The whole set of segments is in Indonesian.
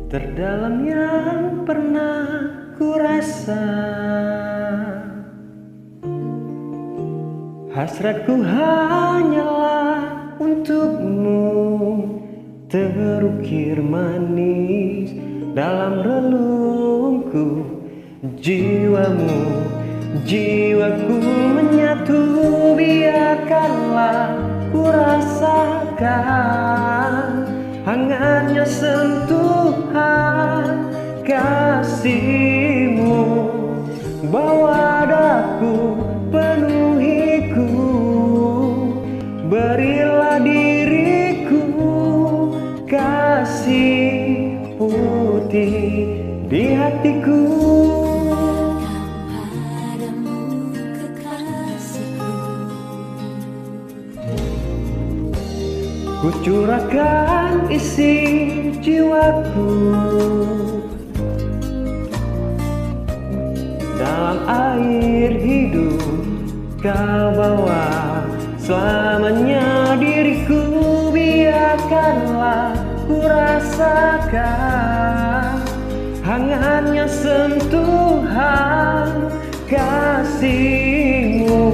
Terdalam yang pernah ku rasa, hasratku hanyalah untukmu, terukir manis dalam relungku. Jiwamu, jiwaku menyatu, biarkanlah ku rasakan hangatnya sentuhan kasihmu. Bawa daku, penuhiku, berilah diriku kasih putih di hatiku. Ku curahkan isi jiwaku dalam air hidup, kau bawa selamanya diriku. Biarkanlah ku rasakan hangatnya sentuhan kasihmu.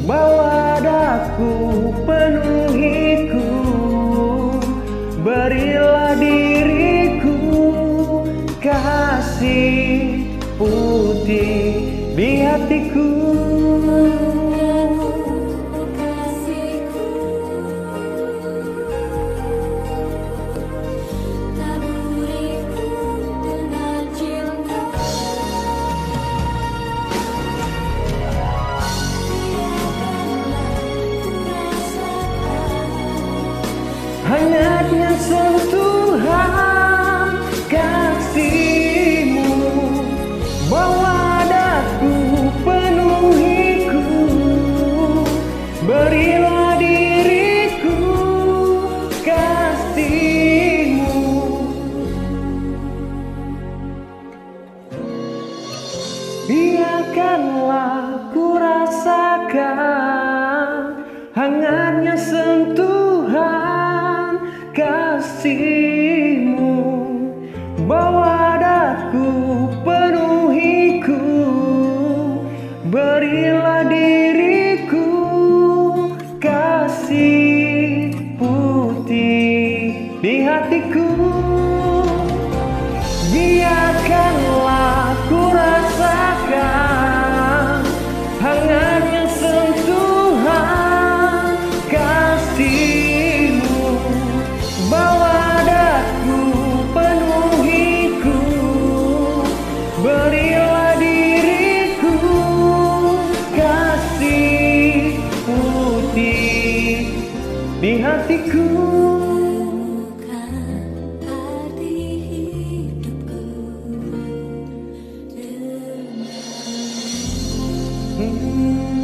Bawa daku, penuhiku, berilah diriku kasih putih di hatiku. Hangatnya sentuhan kasihmu, bawa daku, penuhiku, berilah diriku kasihmu. Biarkanlah ku rasakan hangatnya sentuhan kasihmu. Bawa daku, penuhiku, berilah diriku kasih putih di hatiku. Biarkanlah ku rasakan hangatnya sentuhan kasihmu. Bawa daku, penuhiku, berilah diriku kasih putih di hatiku. Hmm.